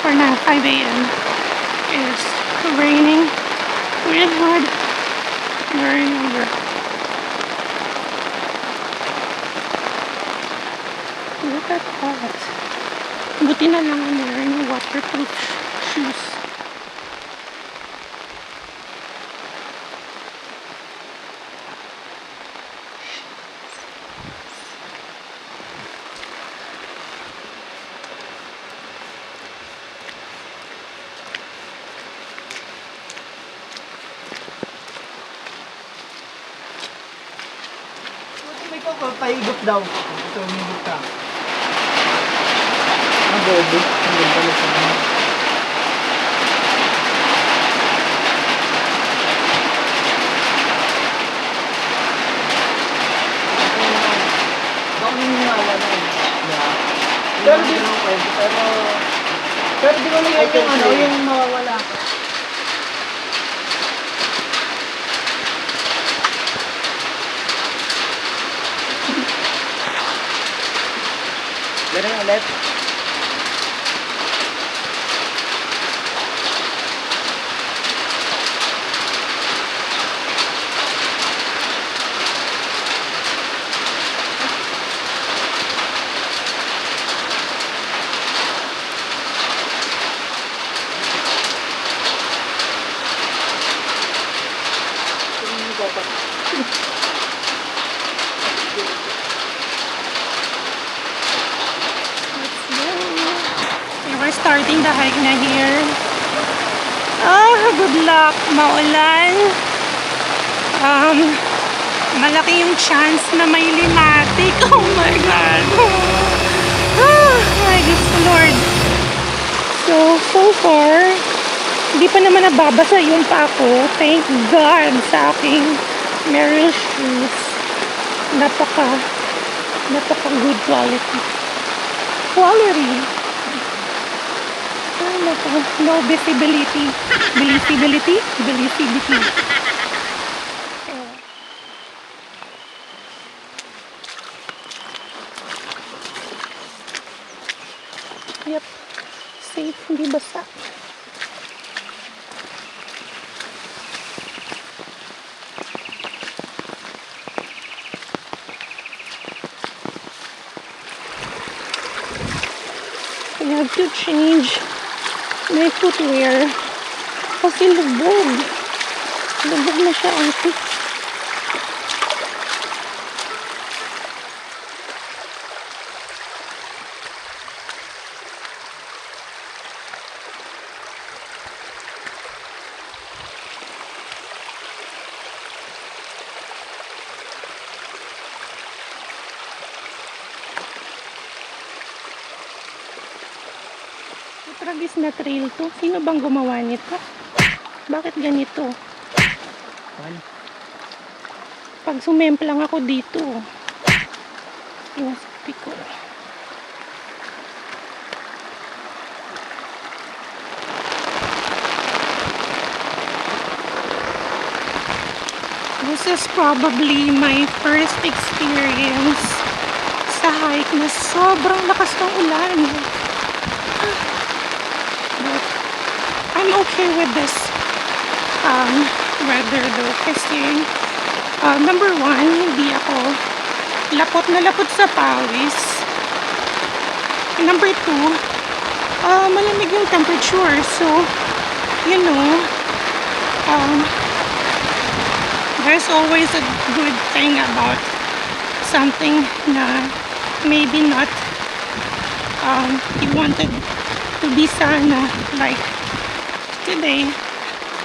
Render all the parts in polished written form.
for now 5 a.m. is raining really hard. Very hard. Look at that. Buti na lang I'm wearing waterproof shoes. May paigop daw. Ito, umigop ka. Ang bobo. Ang bobo sa mga. Baka nangyala na yun. Pero di mo pwede. Pero di mo naman yung ano, yung mawawala ka. Ganun ulit. We're starting the hike na here. Oh, good luck. Maulan. Malaki yung chance na may limatic. Oh my God. Oh my Lord. So far, hindi pa naman nababasa yung pa ako. Thank God sa aking Merrell shoes. Napaka good quality. No visibility. Visibility. Yep. Safe, hindi basa. I have to change my footwear kasi lubog na siya ate. Tragis na trail to. Sino bang gumawa nito? Bakit ganito? Pag sumemplang ako dito, inasabi ko. This is probably my first experience sa hike na sobrang lakas ng ulan. I'm okay with this weather though kasi number one, hindi ako lapot na lapot sa pawis. Number two, malamig yung temperature, so you know, there's always a good thing about something na maybe not you wanted to be sana. Like today,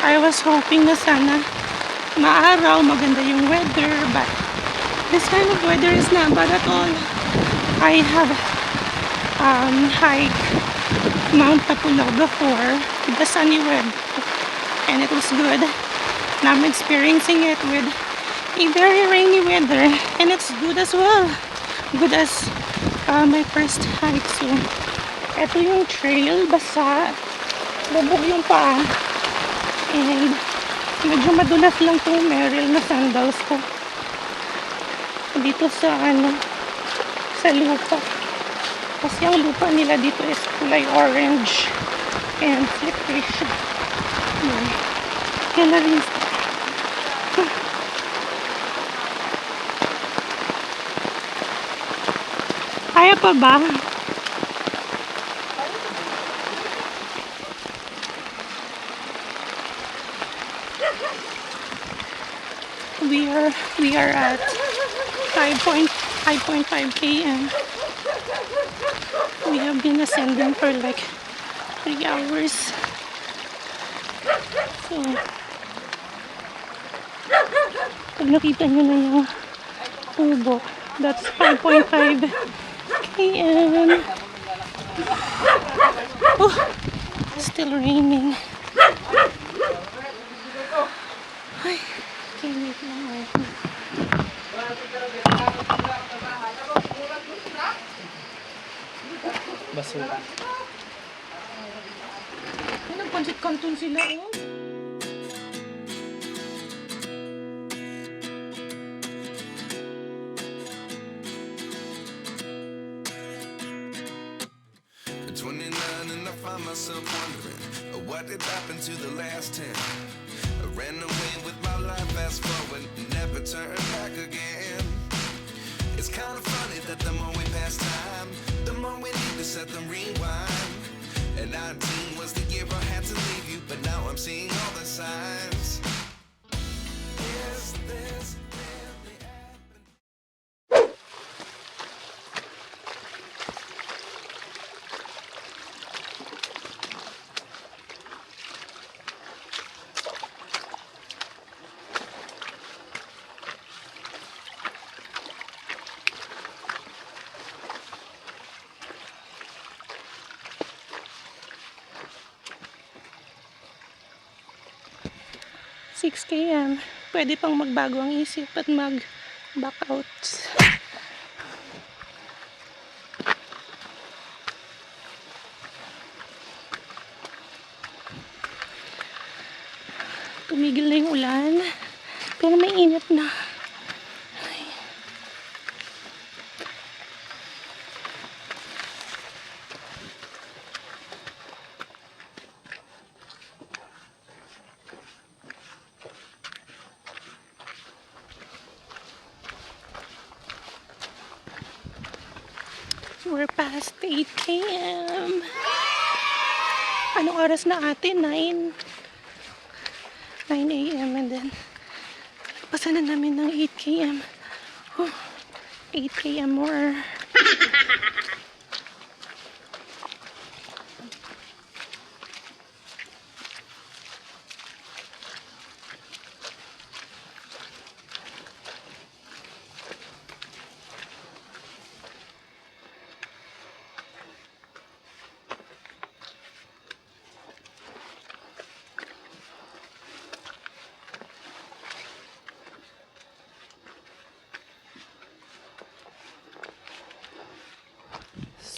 I was hoping na sana maaraw, maganda yung weather, but this kind of weather is not bad at all. I have hiked Mount Tapulaw before with the sunny weather, and it was good. Now I'm experiencing it with a very rainy weather, and it's good as well. Good as my first hike. So ito yung trail, basa, lubog yung paa, and medyo madulas lang itong Merrell na sandals ko dito sa sa lupa, kasi ang lupa nila dito is kulay orange. and slippery. Yun. Yan na rin. Kaya pa ba? We are at 5.5 km. We have been ascending for like 3 hours. So, pag nakita nyo na yung tubo, that's 5.5 km. Oh, still raining. Ay, kinit lang ako. Basura. Ay, nagpansit kanton sila, oh. At 29 and I find myself wondering what did happen to the last 10. I ran away with my life, fast forward, never turn back again. It's kind of funny that the more we pass time, the more we need to set them rewind. And 19 was the year I had to leave you, but now I'm seeing all the signs. Is this really happening? Six km. Pwede pang magbago ang isip at mag-back out. Tumigil na yung ulan. Pero may init na. Ay. We're past 8 km. Anong oras na ate? 9 a.m. and then pasan na namin ng 8 km. 8 km more.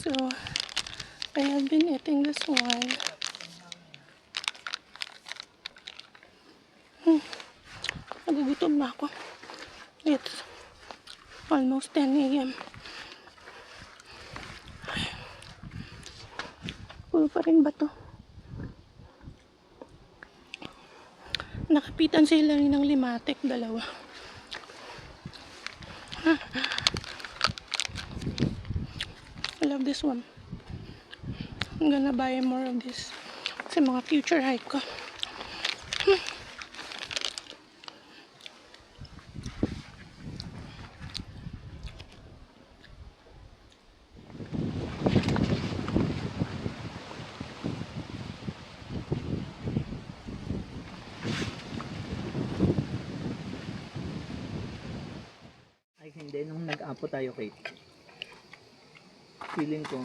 So, I have been eating this one. Nagugutom na ako. It's almost 10 a.m. Puro pa rin ba to? Nakapitan sila rin ng limatic, dalawa. I love this one. I'm gonna buy more of this sa mga future hike ko. Ay hindi, nung nag-apo tayo Kate, feeling ko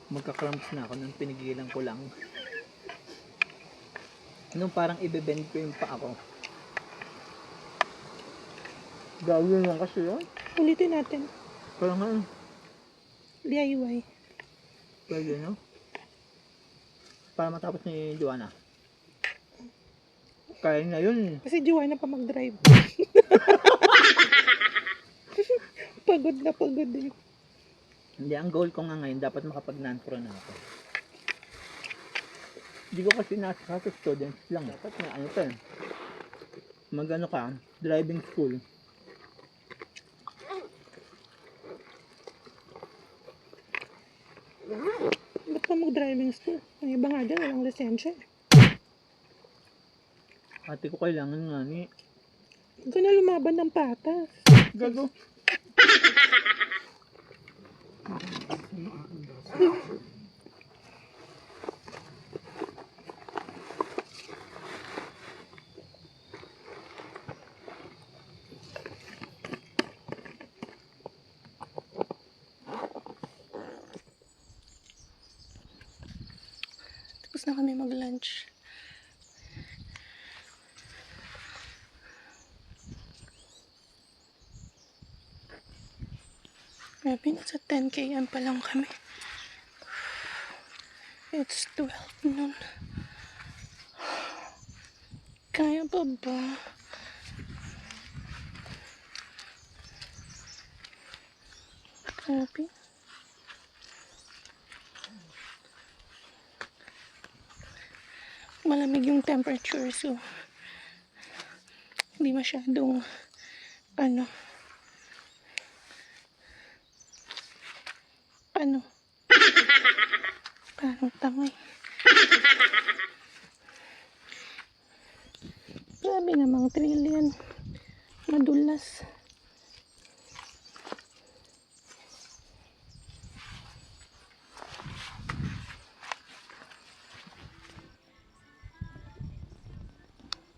magka-cramps na ako nung pinigilan ko lang. Nung parang ibebend ko yung paa ko. Gawin lang kasi yun. Ulitin natin. Parang nga, DIY. pwede no? Para matapos ni Joanna. Kaya na yun. Kasi Joy na pa mag-drive. Pagod na pagod eh. Hindi, ang goal ko nga ngayon, dapat makapag non-pro na ako. Hindi ko kasi nasa students lang. Dapat nga ano to eh. Mag-ano ka, driving school. Ba't ka mag-driving school? Ang iba nga dyan, walang lisensya. Ate ko kailangan nga ni. Huwag ka na lumaban ng patas. Gago. Tapos na kami mag-lunch. Maybe nasa 10 km pa lang kami. It's 12 noon. Kaya pa ba? Grabe. Malamig yung temperature, so hindi masyadong ano parang tangay. Grabe namang trillion. Madulas.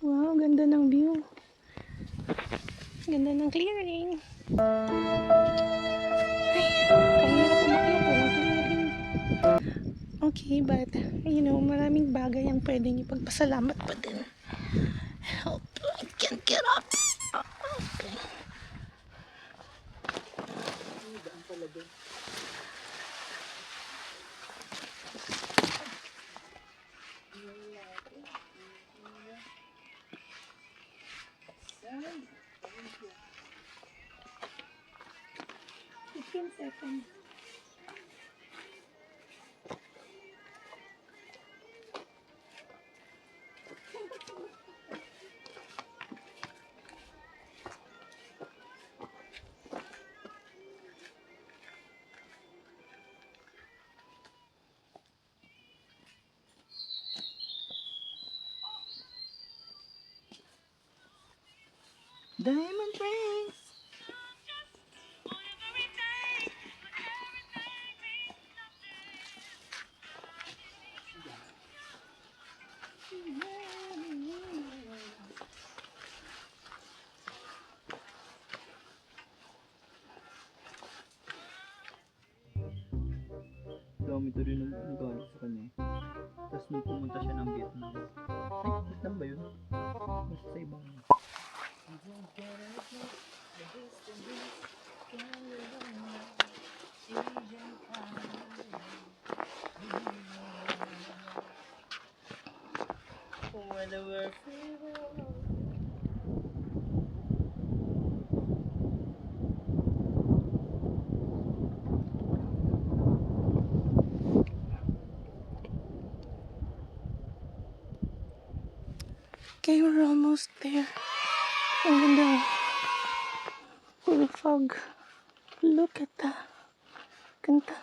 Wow, ganda ng view. Ganda ng clearing. Ay, kahirap umakyat. Walang clearing. Okay, but, you know, maraming bagay ang pwedeng ipagpasalamat pa din. Help, I can't get up. Okay. Seconds. Diamond rings. Dami to rin ang galing sa kanya. Tapos nung pumunta siya ng Vietnam. Ay, Vietnam ba yun? Mas sa ibang... Okay, we're almost there. Ang ganda. Full fog. Look at that. Ganda.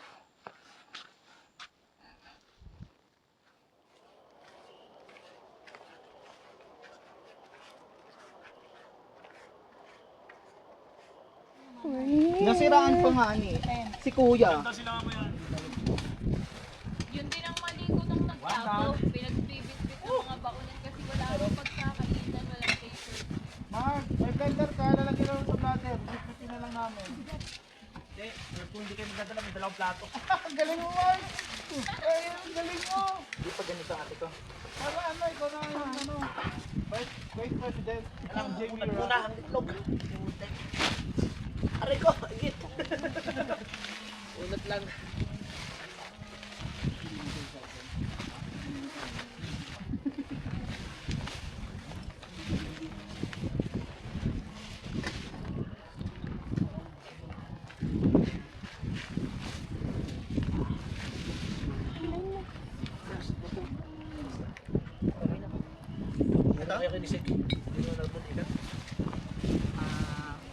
Nasiraan pa nga ni. Si kuya. Yun din ang maligo ng nagtapo. Pinagbibit-bit ng mga bakunan kasi wala akong pagkakainan, walang paper. Mark, may blender ka. Lalagyan lang sa blatter. Bipitin na lang namin. Hindi. Kung hindi kayo magdadala, may dalawang plato. Galing mo, Mark. Ay, galing mo. Hindi pa ganito ate ko. Para ano, ikaw na yung ano. Vice President. Alam, Jamie Muna ang itlog. Aray ko, agit. Unat lang. to? Hindi mo nalbutikan?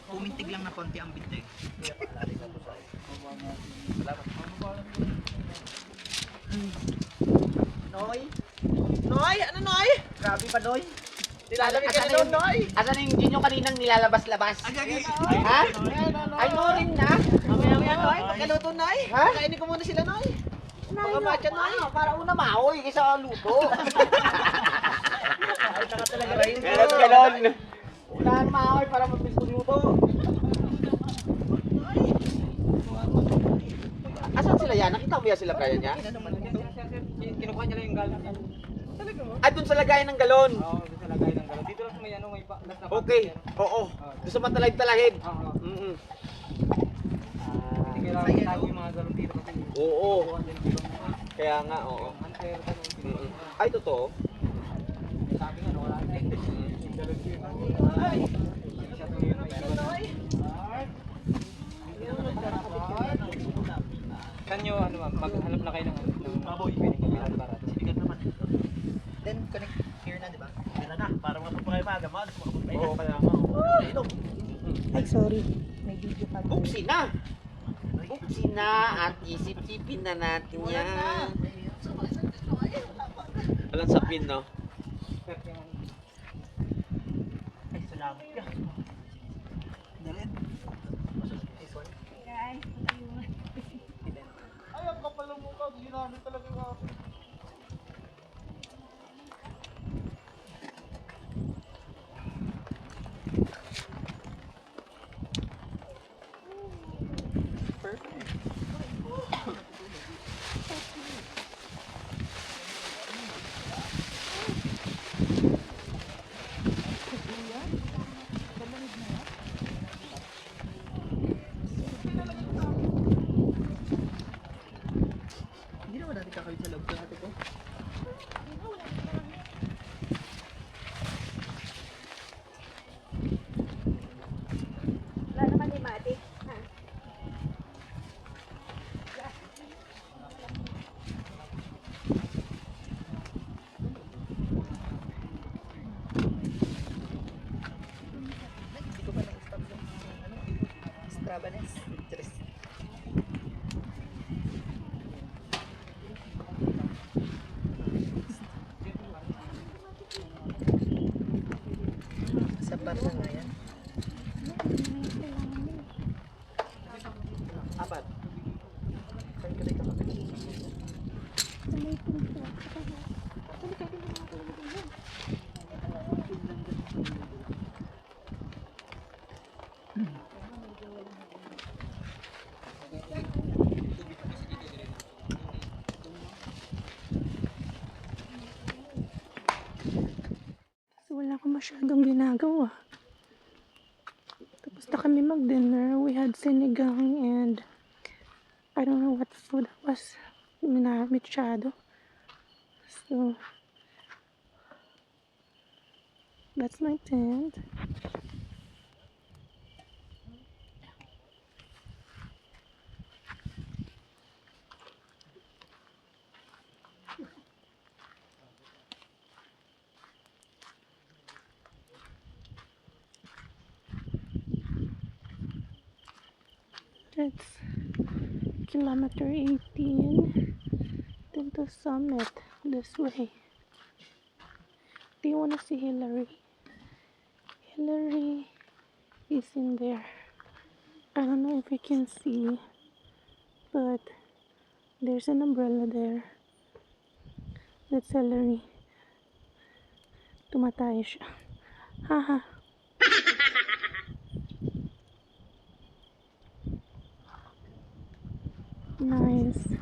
Pumintig lang na konti ang bintig. Salamat. Noy? Noy? Ano Noy? Grabe pa Noy. Nilalamig ka na doon Noy. Asan yung yun yung kaninang nilalabas-labas? Ha? Ay, no rin na. Mamaya Noy, pagkaluto Noy. Ha? Kainin ko muna sila Noy. Baka matcha Noy. Para una maoy kaysa luto. Ay, taka talaga rin. Ganon. Unahan maoy para mabilis luto. Asan sila yan? Nakita mo yan sila kaya niya? Kinukuha niya lang yung galang. Ay, dun sa lagayan ng galon. Oo, doon sa lagay ng galang. Dito lang may ano, may Okay. Oo. Doon sa matalahib-talahib. Oo. Mm-mm. Hindi kailangan itago yung mga galong dito kasi. Oo. Kaya nga, oo. Unfair ka nung Mm-mm. Ay, totoo. sabi nga, wala na eh. Ay! Siya tuloy yung may Kan nyo, ano ma'am, maghanap na kayo ng baboy. Pwede ko bilang para. Sibigan naman. Then, connect here na, di ba? Here na, para matuto kayo maaga, maaga makapunta. Oo, kaya nga. Ay, sorry. May video pa. Buksi na. Buksi na at isip-sipin na natin yan. Walang sapin, no? Ay, salamat ka. Dalit. Ay, ang kapal ng mukha. Ginamit talaga yung akin. Hindi naman natin kakawin sa loob ko natin ko. Wala naman ni Mati. Hindi ko pa na-stop yung ano, Strabanes. Tres. Sa parla na yan. Apat. Saan ka dito kapit? So, wala akong masyadong ginagawa. Tapos na kami mag-dinner. We had sinigang and I don't know what food it was. Minamitsado. So, that's my tent. It's kilometer 18 then to Summit this way. Do you want to see Hillary? Hillary is in there. I don't know if you can see, but there's an umbrella there. That's Hillary. Tumatay siya. Haha. Nice.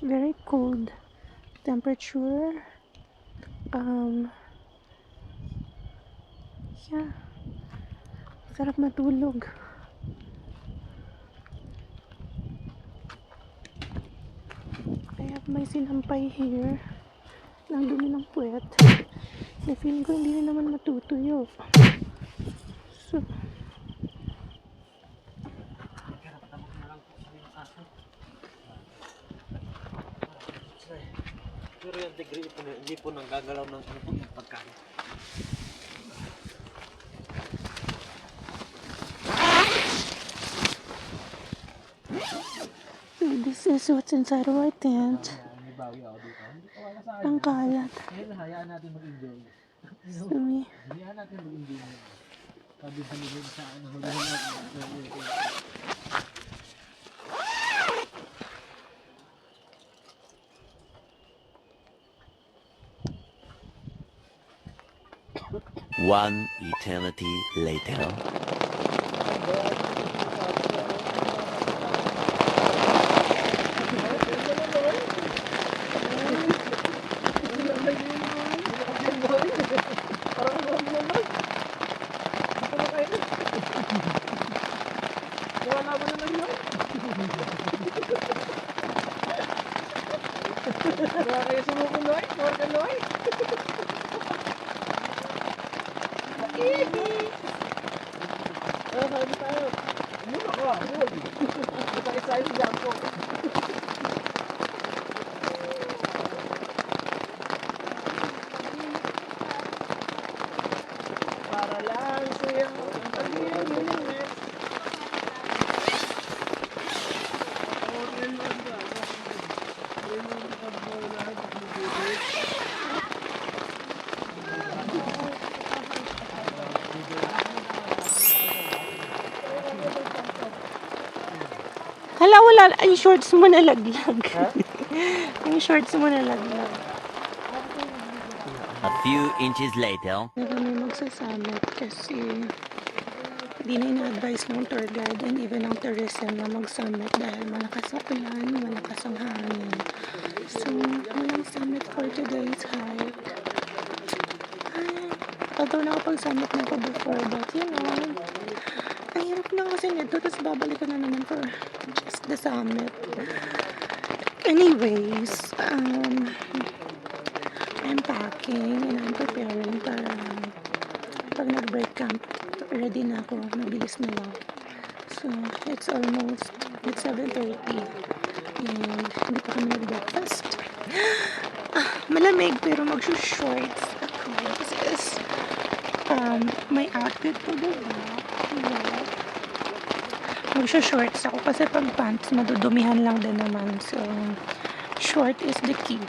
Very cold temperature. Yeah. Sarap matulog. I have my sinampay here. Ang dumi ng puwet. Na feeling ko hindi rin naman matutuyo. So, Pero yung degree po, hindi po nanggagalaw ng pagkain. this is what's inside of our tent. May bawi ako dito. Hindi ko wala sa akin. Ang kalat. Ngayon, hayaan natin mag-enjoy. So, Hayaan natin mag-enjoy. Sabi sa nila sa ano, hulihan natin. One eternity later. Kaya sumuko, Noy? Huwag ka, Noy? Sabi tayo. Muna ko ah. Isa-isa yung jump ko. Para lang sa'yo. hala, wala. Ang shorts mo nalaglag. Ang shorts mo nalaglag. A few inches later. Na kami magsasamit kasi di na ina-advise ng tour guide and even ng tourism na mag-summit dahil malakas ang ulan, malakas ang hangin. So, walang summit for today's hike. Ay, although nakapag-summit na ako before, but you know, ang hirap lang kasi nito, tapos babalik ko na naman for just the summit. Anyways, I'm packing and I'm preparing para pag nag-break camp, ready na ako, mabilis na lang. So, it's 7:30 and hindi pa kami nag-breakfast. Malamig pero mag-shorts ako. This is my outfit to the mag-shorts ako kasi pag pants, madudumihan lang din naman. So, short is the key.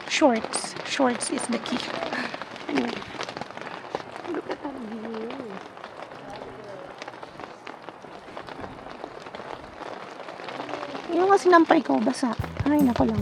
Shorts is the key. Anyway. Look at that view. Yung nga sinampay ko, basa. Ay, nako lang.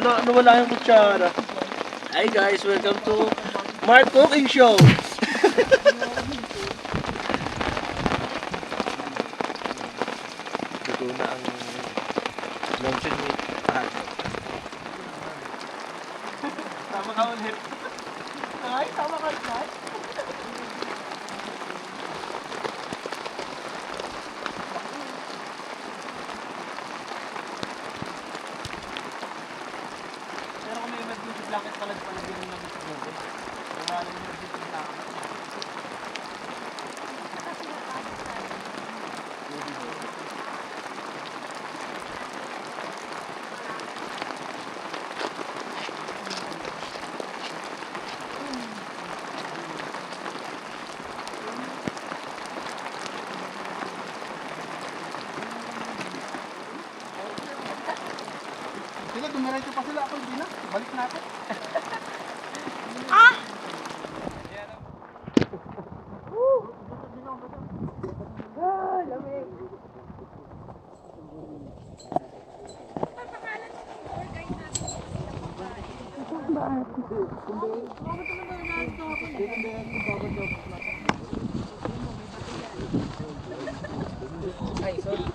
Nawala yung kutsara. Hi guys, welcome to Mark Cooking Show. Ito na ang luncheon meat. Tama ka ulit. Ay, tama ka ulit. Pero kung may emergency blanket pala din ng emergency. Wala rin yung emergency blanket. Sila, dumiretso pa sila. Ako hindi na. Balik natin. Ah! Ay, sorry.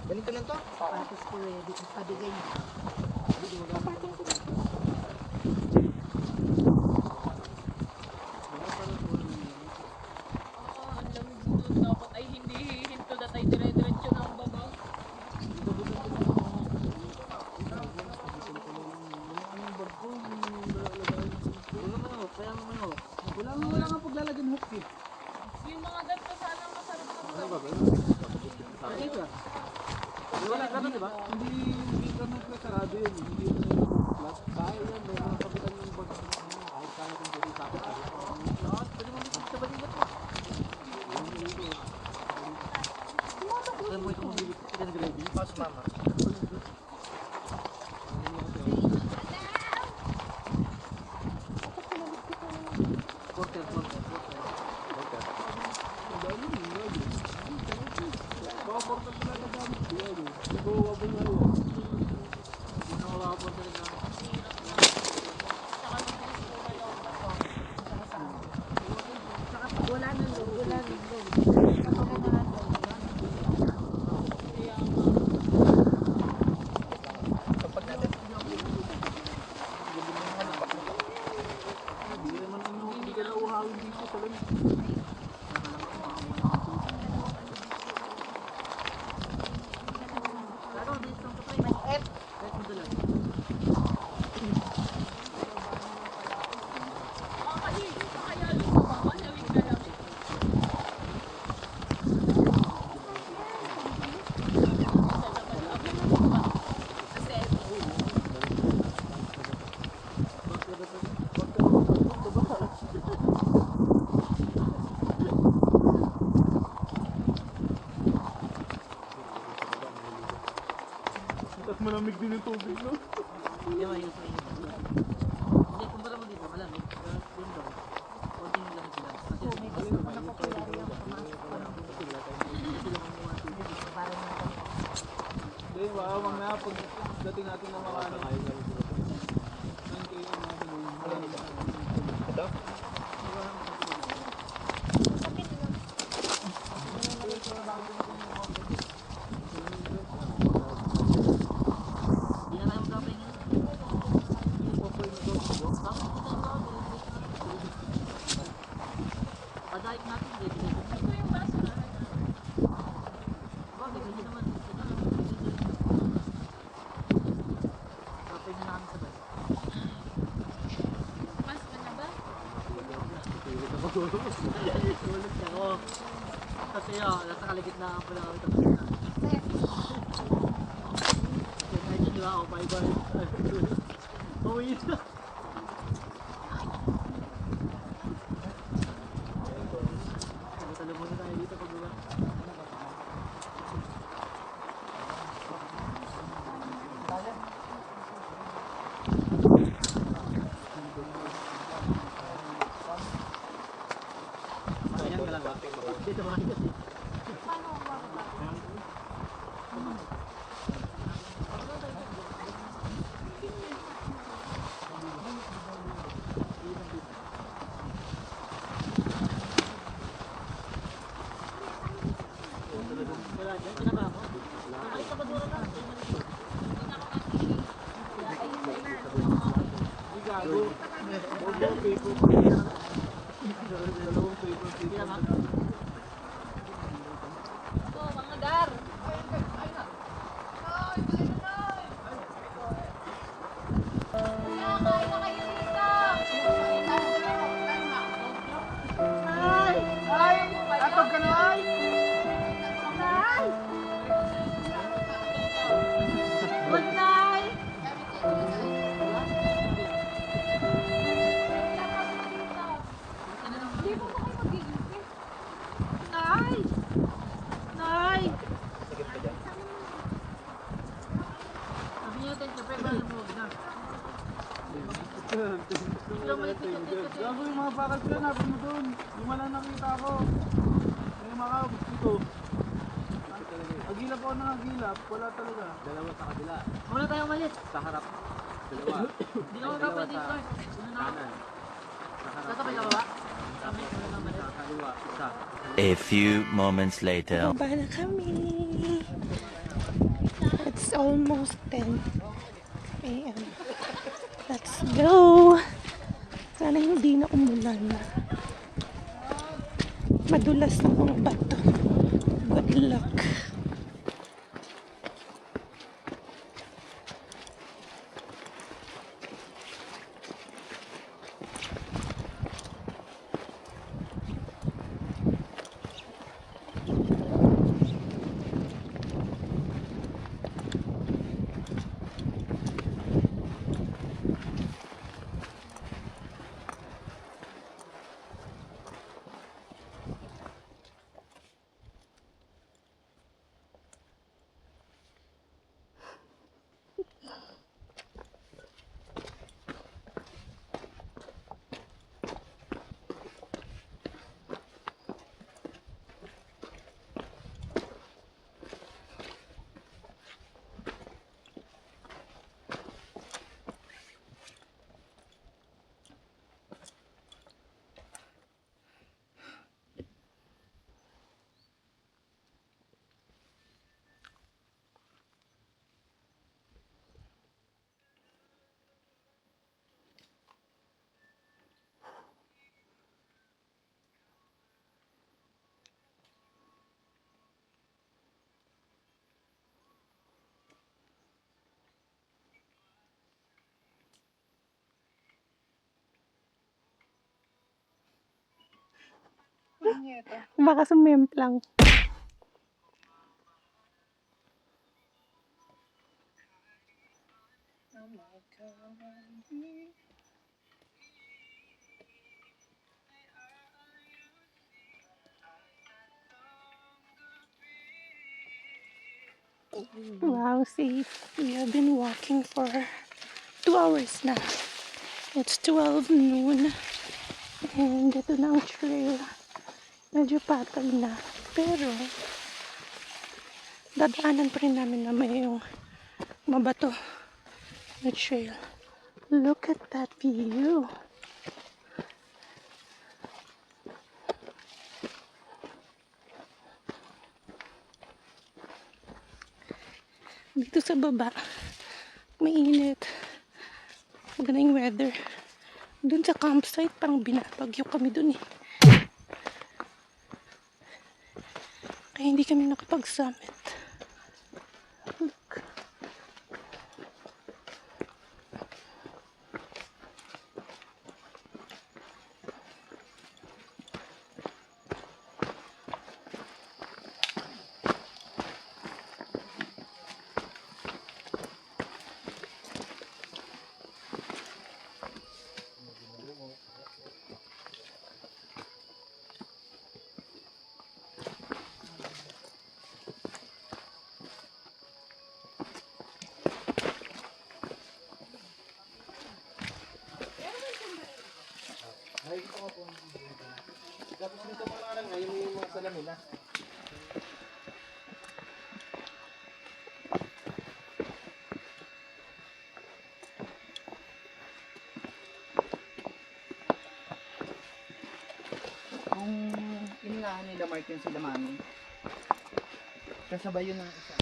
Ganito lang to? Tapos po eh, dito pabigay niyo. Ang lamig dito. Dapat ay hindi hihinto na tayo dire-diretso ng baba. Wala nga paglalagyan hook eh. Yung mga ganito sana masarap na Wala ganun, di ba? Hindi ka nagkasarado yun. Hindi yun yung flat. Kaya yan, may mga kapitan yung bag. Kahit kaya kung pwede tapos. Pwede mo dito sa balikat mo. Alam mo ito mo bilit. Pinag-ready. Paus mama. Quarter. Baka portal na nagamit. Ito, wabong na yun. Hindi na wala portal na nagamit. Wala nang loob, wala nang loob. Kapag natin. Hindi naman hindi ka na uhawin dito sa lamig. makakahigit pa kaya lumababa. Lawig na lang. Kasi Tapos malamig din yung tubig, no? Hindi mahirap sa inyo. Hindi, kumpara mo dito, malamig. Pero yun daw, konting lamig lang. Kasi Hindi, baka mamaya pag dating natin ng mga ano. 9K yung natin. Ito? hindi na tayo magkapahingin. Padaik natin, dito. ito yung basura. Bakit? Hindi naman. Kapay na namin sabay. Mas ka na ba? Tulog ako. Kasi nasa kaligitnaan pala kami tapos na. Kahit yun, di ba? Ako, bye-bye. Pauwi na. Talo muna tayo dito pag diba? Ayan ka lang ba? Dito mga higas eh. Wala dyan, kinaba ako. Ay, kabadura na. Hindi gago. Dalawang paper. Dalawang paper. Kinaba? Ito, mga gar. Atog ka na ay! Gago yung mga bakal ko, hanapin mo doon. Lima lang nakita ko. May mga dito. Agilap ako ng agilap, wala talaga. Dalawa sa kabila. Muna tayo umalis. Sa harap. Dalawa. Hindi na magkapal dito eh. Kanan. Sa harap. Sasabay ka ba ba? Sabi ko na umalis. Sa kaliwa. Isa. A few moments later. Baba na kami. It's almost 10 a.m. Let's go! Sana hindi na umulan. Madulas na mga bato. Good luck. Baka sumemplang. Wow, see, we have been walking for 2 hours na. It's 12 noon. And ito na ang trail. Medyo patag na. Pero, dadaanan pa rin namin na may yung mabato na trail. Look at that view. Dito sa baba, mainit. Maganda yung weather. Dun sa campsite, parang binabagyo kami dun eh. Kaya hindi kami nakapag-summit. Look. Tapos dito mga lang ngayon yung mga salamin ha. Kung iningahan nila Mark yun sila mami, kasabay yun ng isa.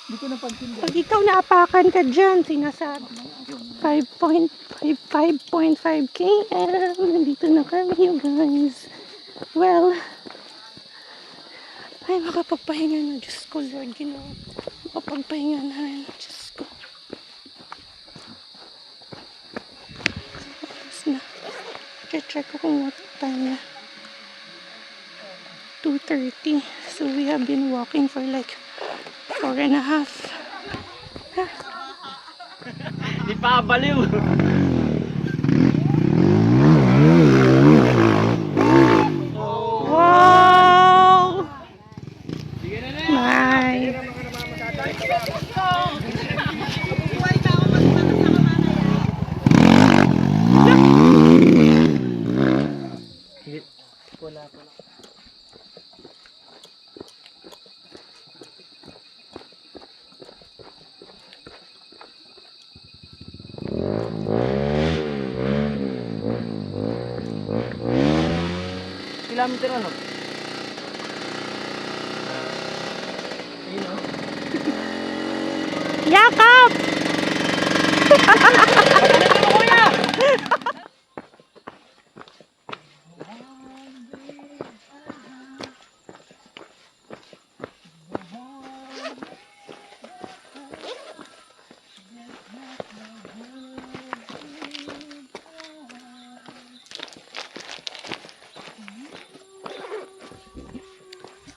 Hindi ko napansin. Pag ikaw naapakan ka dyan, sinasabi. 5.5 km. Nandito na kami, you guys. Well, ay makapagpahinga na. Diyos ko, Lord, Ginoo. Makapagpahinga na rin. Diyos ko. Oras na. Check ko kung what time na. 2:30. So we have been walking for like 4.5. Di pa baliw. Wow! Nice. Kilometer ano? Yakap!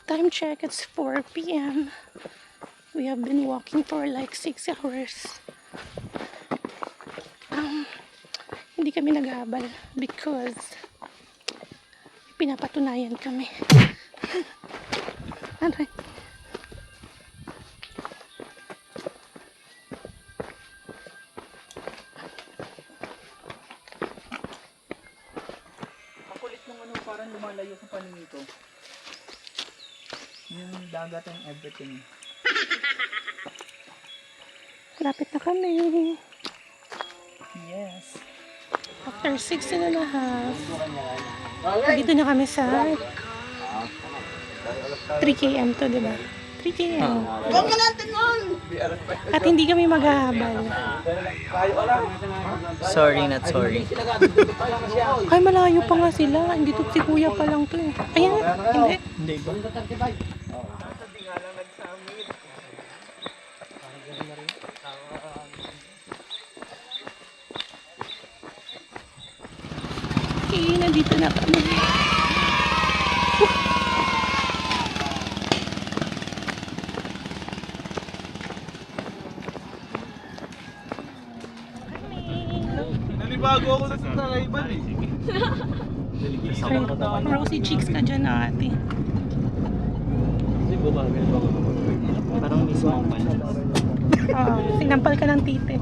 Time check, it's 4 p.m. We have been walking for like 6 hours. Hindi kami naghabal because pinapatunayan kami. Aray. Makulit nung ano, parang lumalayo sa paningin ko. Yung dagat and everything. Lapit na kami. Yes. After 6.5. Dito na kami sa 3 km to, diba? 3 km. At hindi kami maghahabal. Sorry, not sorry. Ay, malayo pa nga sila. Hindi to si kuya pa lang to eh. Ayan, hindi. Hindi ba? Okay, nandito na kami. Nanibago ako sa Sarayban eh. Rosy cheeks ka dyan ate. Parang mismo ang pala. Sinampal ka ng tite.